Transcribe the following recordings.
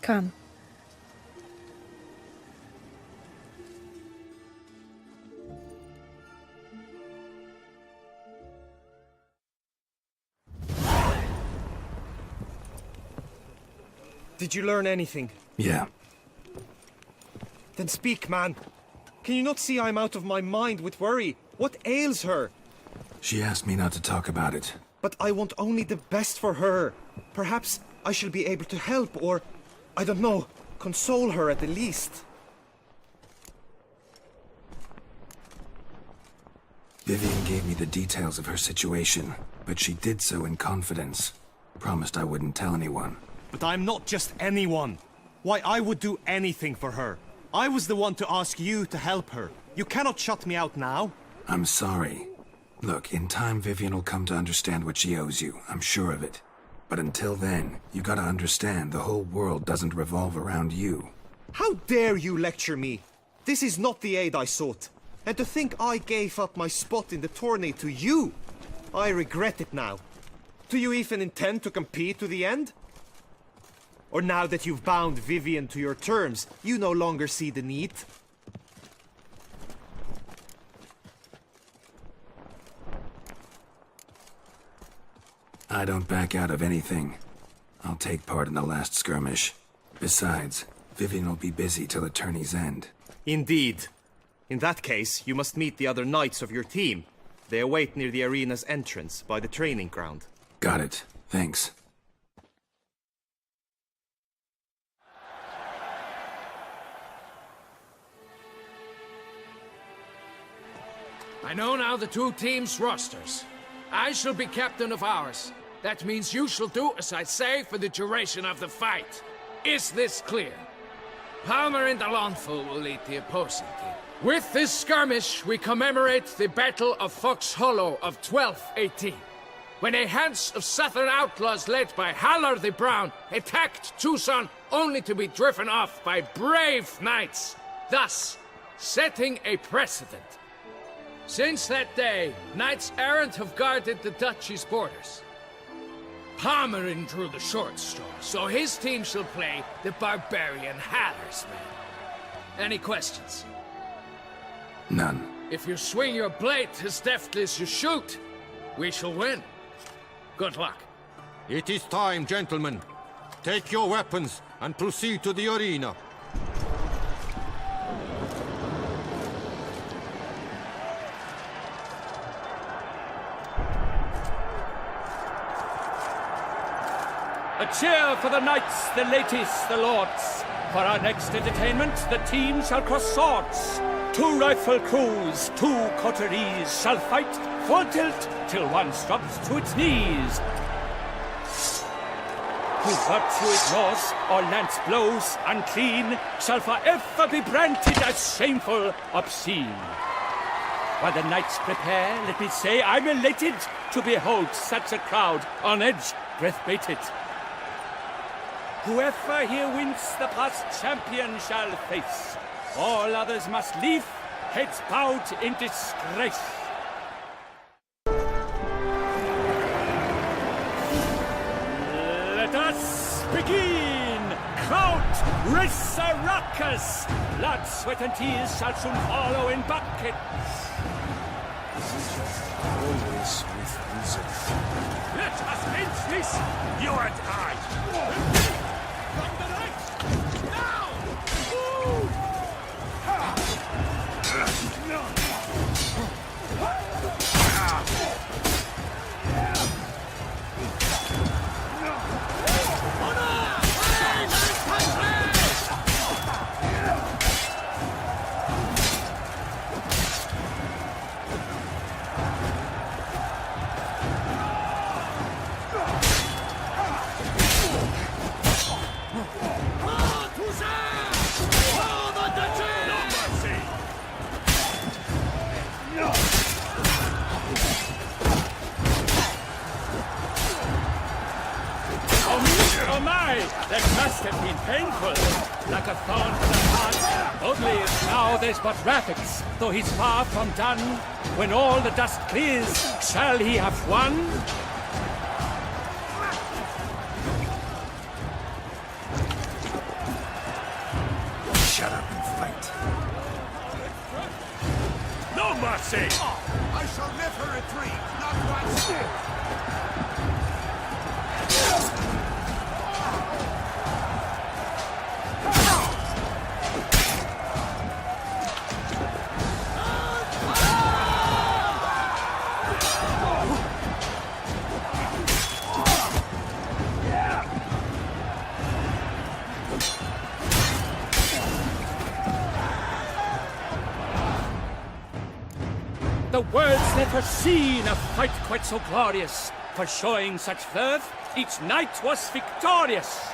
Come. Did you learn anything? Yeah. Then speak, man. Can you not see I'm out of my mind with worry? What ails her? She asked me not to talk about it. But I want only the best for her. Perhaps I shall be able to help, or, I don't know, console her at the least. Vivian gave me the details of her situation, but she did so in confidence. Promised I wouldn't tell anyone. But I'm not just anyone. Why, I would do anything for her. I was the one to ask you to help her. You cannot shut me out now. I'm sorry. Look, in time Vivian will come to understand what she owes you. I'm sure of it. But until then, you gotta understand the whole world doesn't revolve around you. How dare you lecture me? This is not the aid I sought. And to think I gave up my spot in the tourney to you. I regret it now. Do you even intend to compete to the end? Or now that you've bound Vivian to your terms, you no longer see the need? I don't back out of anything. I'll take part in the last skirmish. Besides, Vivian will be busy till the tourney's end. Indeed. In that case, you must meet the other knights of your team. They await near the arena's entrance, by the training ground. Got it. Thanks. I know now the two teams' rosters. I shall be captain of ours. That means you shall do as I say for the duration of the fight. Is this clear? Palmer and Alonfo will lead the opposing team. With this skirmish, we commemorate the Battle of Fox Hollow of 1218, when a hands of southern outlaws led by Halar the Brown attacked Tucson only to be driven off by brave knights, thus setting a precedent. Since that day, knights errant have guarded the duchy's borders. Palmerin drew the short straw, so his team shall play the barbarian Haller's men. Any questions? None. If you swing your blade as deftly as you shoot, we shall win. Good luck. It is time, gentlemen. Take your weapons and proceed to the arena. A cheer for the knights, the ladies, the lords. For our next entertainment, the team shall cross swords. 2 rifle crews, 2 coteries shall fight full tilt till one drops to its knees. Who virtue ignores or lance blows unclean shall forever be branded as shameful, obscene. While the knights prepare, let me say I'm elated to behold such a crowd on edge, breath-baited. Whoever here wins the past champion shall face. All others must leave, heads bowed in disgrace. Let us begin! Crowd, raise a ruckus! Blood, sweat, and tears shall soon follow in buckets. Always with reason. Let us end this, you and I! Oh my! That must have been painful. Like a thorn to the heart. Only now there's but Rafix, though he's far from done. When all the dust clears, shall he have won? mercy! I shall never retreat, not once. The world's never seen a fight quite so glorious. For showing such verve, each knight was victorious.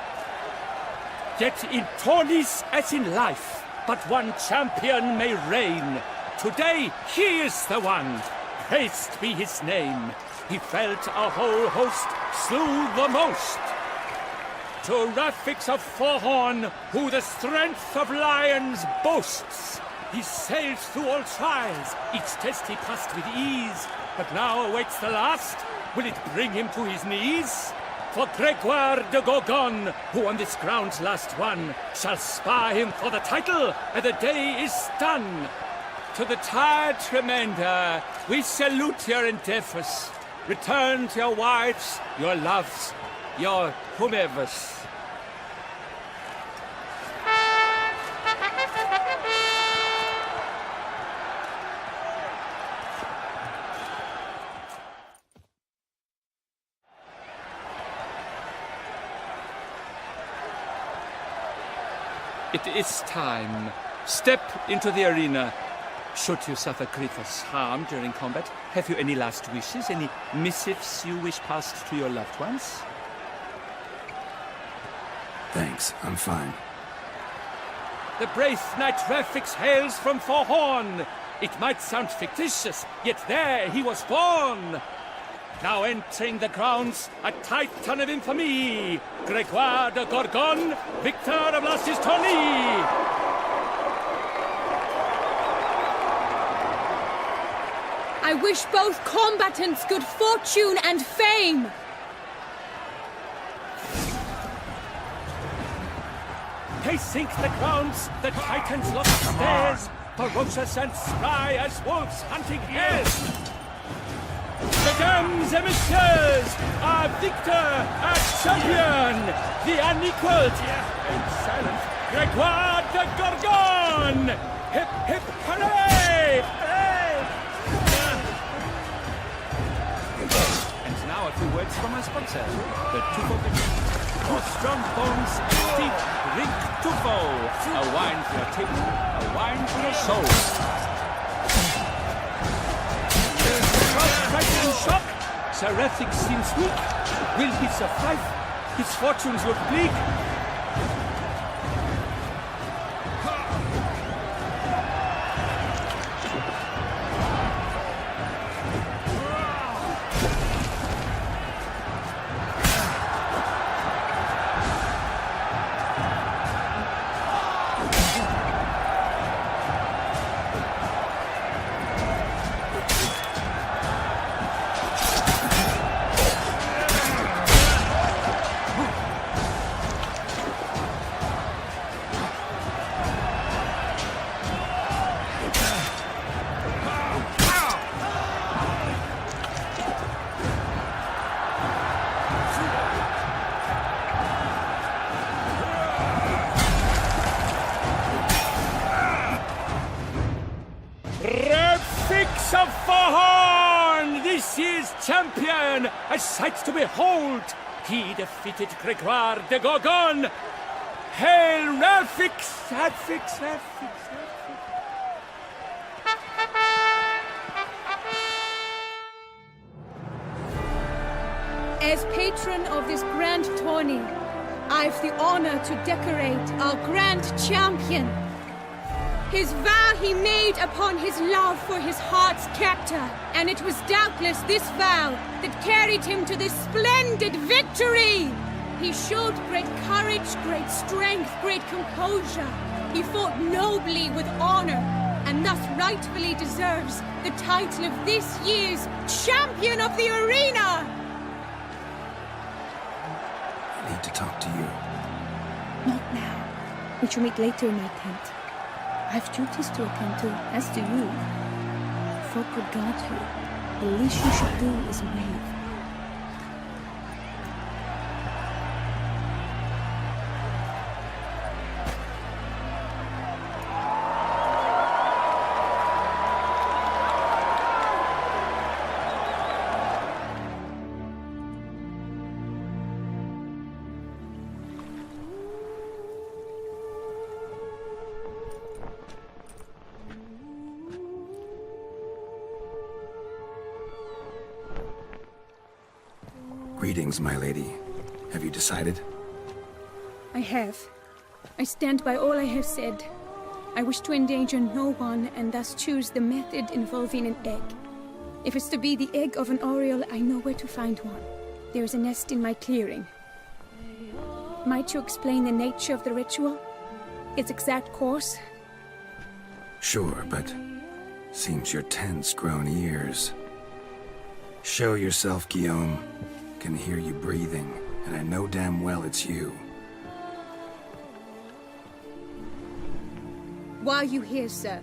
Yet in tourneys as in life, but one champion may reign. Today he is the one, praised be his name. He felt a whole host, slew the most. To Rafix of Forhorn, who the strength of lions boasts. He sailed through all trials, each test he passed with ease. But now awaits the last. Will it bring him to his knees? For Gregoire de Gorgon, who on this ground last won, shall spar him for the title, and the day is done. To the tired Tremenda, we salute your endeavors. Return to your wives, your loves, your whomevers. It is time. Step into the arena. Should you suffer grievous harm during combat, have you any last wishes, any missives you wish passed to your loved ones? Thanks, I'm fine. The brave knight Rafix hails from Forhorn. It might sound fictitious, yet there he was born. Now entering the grounds, a titan of infamy, Gregoire de Gorgon, victor of Las's tourney. I wish both combatants good fortune and fame. They sink the grounds, the titans lost stairs, ferocious and spry as wolves hunting hares. Mesdames et messieurs, our victor, our champion, the unequaled and silent Gregoire de Gorgon! Hip, hip, hooray! Hooray! And now a few words from our sponsor, the Tufo Company. For strong bones and deep, drink Tufo. A wine for your table, a wine for your soul. In shock, Sir Rafix seems weak. Will he survive? His fortunes look bleak. Rafix of Forhorn, this year's champion, a sight to behold. He defeated Gregoire de Gorgon. Hail Rafix, Rafix, Rafix, Rafix. As patron of this grand tourney, I've the honor to decorate our grand champion. His vow he made upon his love for his heart's captor, and it was doubtless this vow that carried him to this splendid victory. He showed great courage, great strength, great composure. He fought nobly with honor, and thus rightfully deserves the title of this year's Champion of the Arena. I need to talk to you. Not now. We shall meet later in my tent. I have duties to attend to, as do you. folk would guard you. The least you should do is wave. Greetings, my lady. Have you decided? I have. I stand by all I have said. I wish to endanger no one and thus choose the method involving an egg. If it's to be the egg of an oriole, I know where to find one. There is a nest in my clearing. Might you explain the nature of the ritual? Its exact course? Sure, but seems you're tense, grown ears. Show yourself, Guillaume. Can hear you breathing, and I know damn well it's you. Why are you here, sir?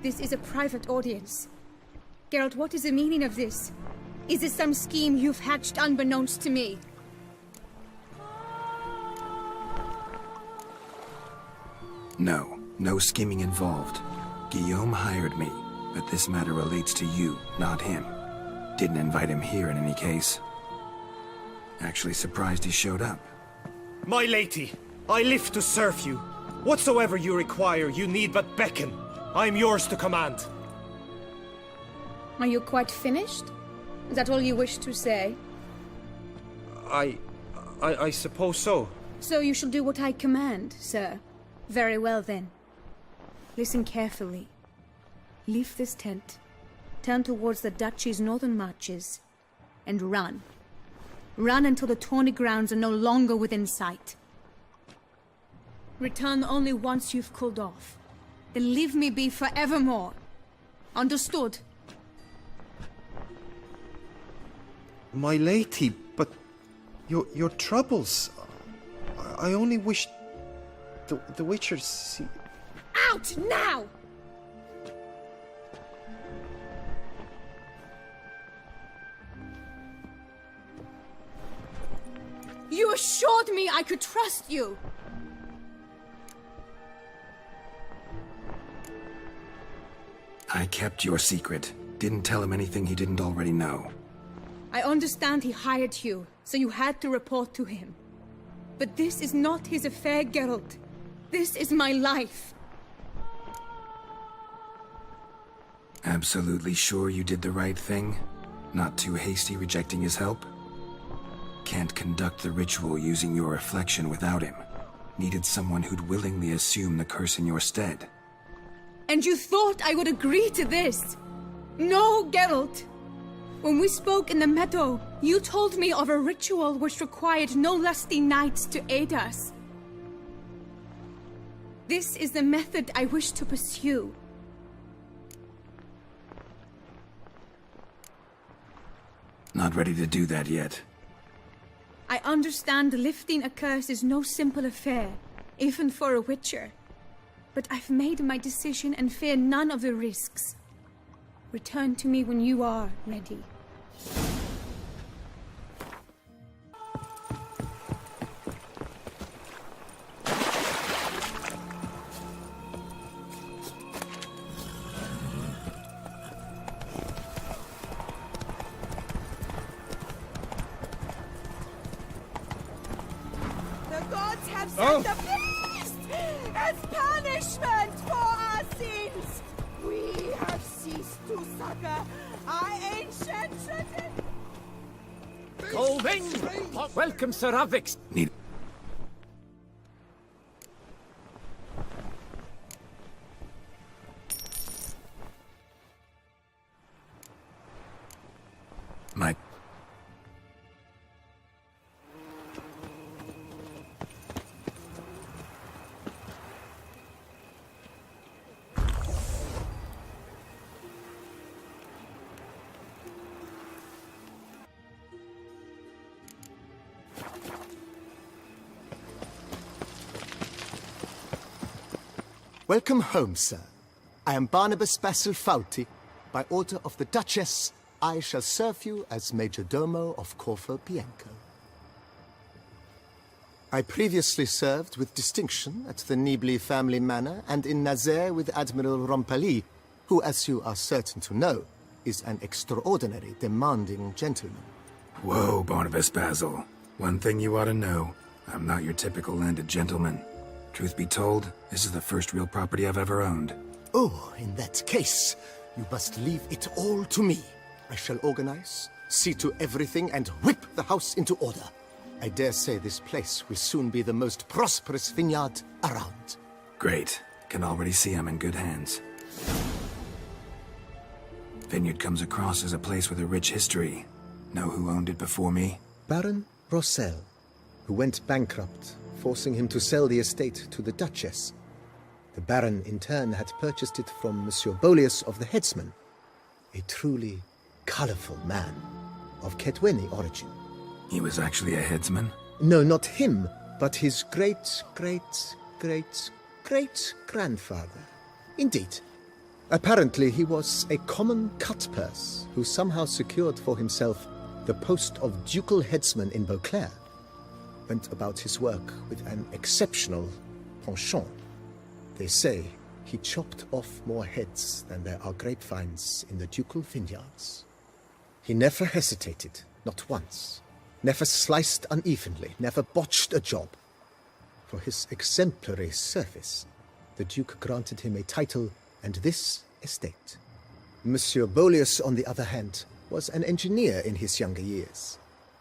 This is a private audience. Geralt, what is the meaning of this? Is this some scheme you've hatched unbeknownst to me? No, no scheming involved. Guillaume hired me, but this matter relates to you, not him. Didn't invite him here in any case. Actually surprised he showed up. My lady, I live to serve you. Whatsoever you require, you need but beckon. I am yours to command. Are you quite finished? Is that all you wish to say? I suppose so. So you shall do what I command, sir. Very well then. Listen carefully. Leave this tent, turn towards the duchy's northern marches, and run. Run until the Tawny grounds are no longer within sight. Return only once you've cooled off. Then leave me be forevermore. Understood? My lady, but your troubles. I only wish the Witcher see. Out now! You assured me I could trust you! I kept your secret. Didn't tell him anything he didn't already know. I understand he hired you, so you had to report to him. But this is not his affair, Geralt. This is my life. Absolutely sure you did the right thing? Not too hasty rejecting his help? Can't conduct the ritual using your reflection without him. Needed someone who'd willingly assume the curse in your stead. And you thought I would agree to this? No, Geralt! When we spoke in the meadow, you told me of a ritual which required no lusty knights to aid us. This is the method I wish to pursue. Not ready to do that yet. I understand lifting a curse is no simple affair, even for a witcher. But I've made my decision and fear none of the risks. Return to me when you are ready. The gods have sent a beast as punishment for our sins. We have ceased to succor our ancient tradition. Colvin! Welcome, Sir Avix. Need... My... Welcome home, sir. I am Barnabas Basilfauti, By order of the Duchess, I shall serve you as Major Domo of Corvo Bianco. I previously served with distinction at the Nibli family manor and in Nazaire with Admiral Rompali, who, as you are certain to know, is an extraordinary, demanding gentleman. Whoa, Barnabas Basil. One thing you ought to know. I'm not your typical landed gentleman. Truth be told, this is the first real property I've ever owned. Oh, in that case, you must leave it all to me. I shall organize, see to everything, and whip the house into order. I dare say this place will soon be the most prosperous vineyard around. Great. Can already see I'm in good hands. Vineyard comes across as a place with a rich history. Know who owned it before me? Baron Rossel, who went bankrupt, forcing him to sell the estate to the Duchess. The Baron, in turn, had purchased it from Monsieur Bolius of the Headsman, a truly colorful man of Ketweni origin. He was actually a headsman? No, not him, but his great-great-great-great-grandfather. Indeed. Apparently, he was a common cutpurse who somehow secured for himself the post of ducal headsman in Beauclair. Went about his work with an exceptional penchant. They say he chopped off more heads than there are grapevines in the ducal vineyards. He never hesitated, not once. Never sliced unevenly, never botched a job. For his exemplary service, the Duke granted him a title and this estate. Monsieur Bolius, on the other hand, was an engineer in his younger years.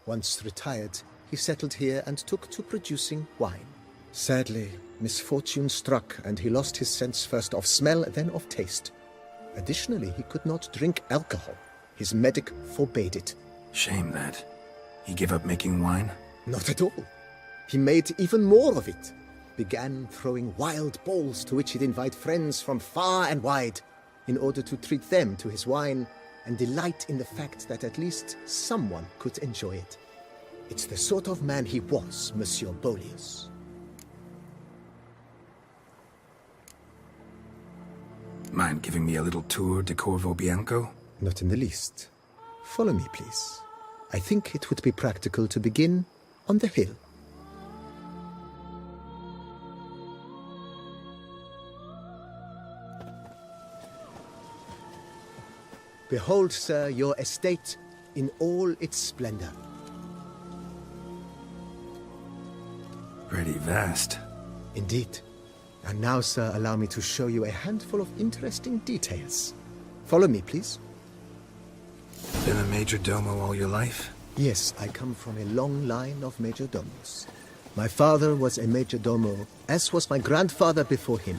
Once retired, he settled here and took to producing wine. Sadly, misfortune struck and he lost his sense first of smell, then of taste. Additionally, he could not drink alcohol. His medic forbade it. Shame that. He gave up making wine? Not at all. He made even more of it. Began throwing wild balls to which he'd invite friends from far and wide in order to treat them to his wine and delight in the fact that at least someone could enjoy it. It's the sort of man he was, Monsieur Bolius. Mind giving me a little tour de Corvo Bianco? Not in the least. Follow me, please. I think it would be practical to begin on the hill. Behold, sir, your estate in all its splendor. Pretty vast. Indeed. And now, sir, allow me to show you a handful of interesting details. Follow me, please. Been a major domo all your life? Yes, I come from a long line of major domos. My father was a major domo, as was my grandfather before him,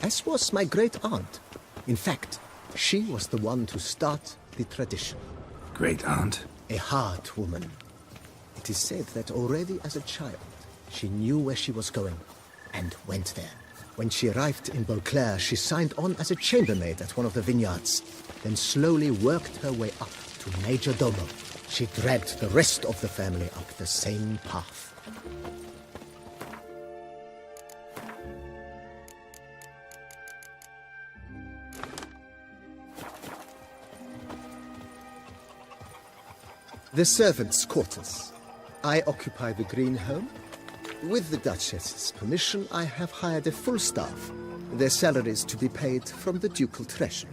as was my great-aunt. In fact, she was the one to start the tradition. Great-aunt? A hard woman. It is said that already as a child, she knew where she was going, and went there. When she arrived in Beauclair, she signed on as a chambermaid at one of the vineyards, then slowly worked her way up to major domo. She dragged the rest of the family up the same path. The servants' quarters. I occupy the green home. With the Duchess's permission, I have hired a full staff. Their salaries to be paid from the ducal treasury.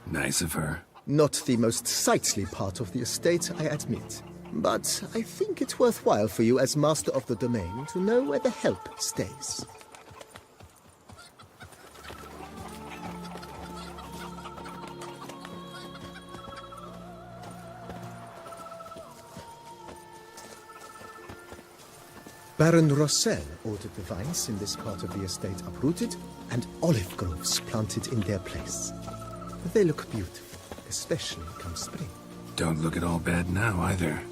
Nice of her. Not the most sightly part of the estate, I admit. But I think it's worthwhile for you as master of the domain to know where the help stays. Baron Rossel ordered the vines in this part of the estate uprooted and olive groves planted in their place. They look beautiful, especially come spring. Don't look at all bad now, either.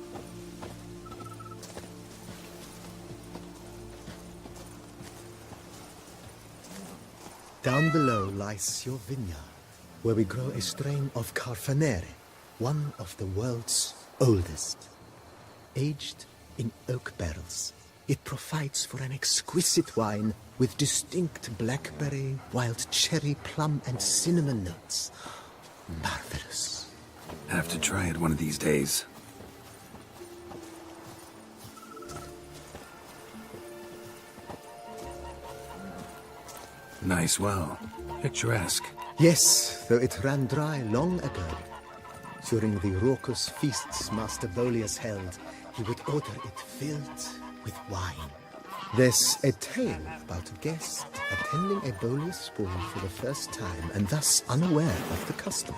Down below lies your vineyard, where we grow a strain of Carfanere, one of the world's oldest. Aged in oak barrels, it provides for an exquisite wine with distinct blackberry, wild cherry, plum, and cinnamon notes. Marvelous. Have to try it one of these days. Nice well. Picturesque. Yes, though it ran dry long ago. During the raucous feasts Master Bolius held, he would order it filled with wine. There's a tale about a guest attending a Bolius ball for the first time and thus unaware of the custom.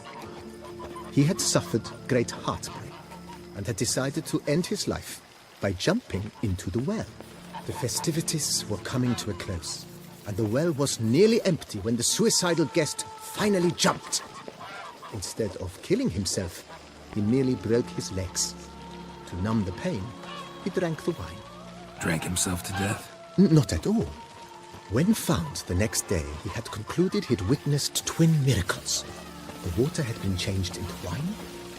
He had suffered great heartbreak and had decided to end his life by jumping into the well. The festivities were coming to a close, and the well was nearly empty when the suicidal guest finally jumped. Instead of killing himself, he merely broke his legs. To numb the pain, he drank the wine. Drank himself to death? Not at all. When found the next day, he had concluded he'd witnessed twin miracles. The water had been changed into wine,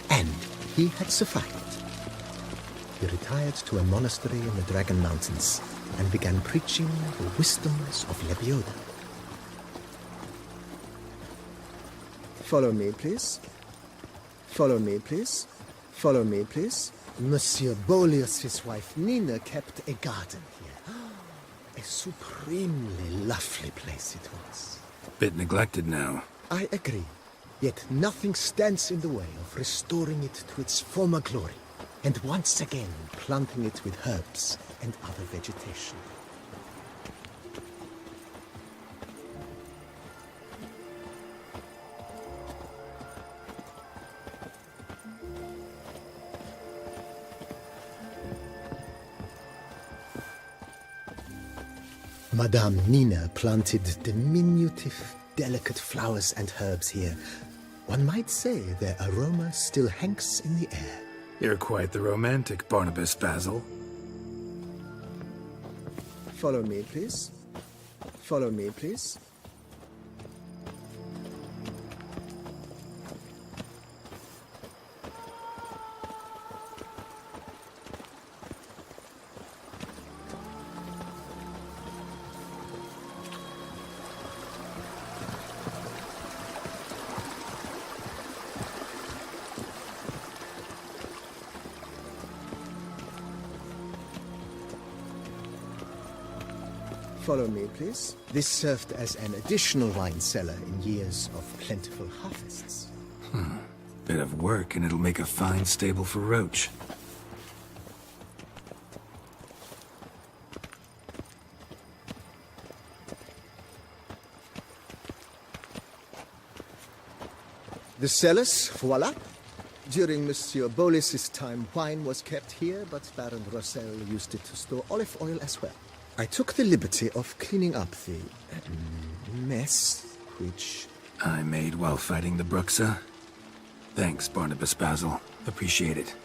and he had survived. He retired to a monastery in the Dragon Mountains and began preaching the wisdoms of Lebioda. Follow me, please. Follow me, please. Follow me, please. Monsieur Bolius' wife Nina kept a garden here. A supremely lovely place it was. Bit neglected now. I agree. Yet nothing stands in the way of restoring it to its former glory, and once again planting it with herbs and other vegetation. Madame Nina planted diminutive, delicate flowers and herbs here. One might say their aroma still hangs in the air. You're quite the romantic, Barnabas Basil. Follow me, please. Follow me, please. Follow me, please. This served as an additional wine cellar in years of plentiful harvests. Bit of work and it'll make a fine stable for Roach. The cellars, voila. During Monsieur Bolis's time, wine was kept here, but Baron Rossel used it to store olive oil as well. I took the liberty of cleaning up the mess, which... I made while fighting the Bruxa. Thanks, Barnabas Basil. Appreciate it.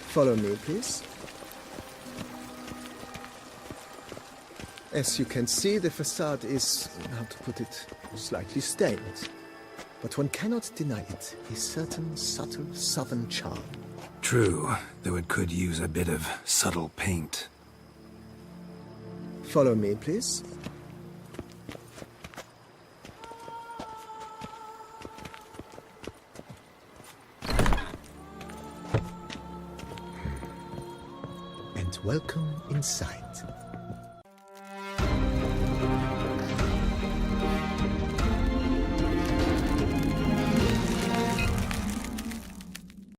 Follow me, please. As you can see, the facade is, how to put it, slightly stained. But one cannot deny it, a certain subtle southern charm. True, though it could use a bit of subtle paint. Follow me, please. And welcome inside.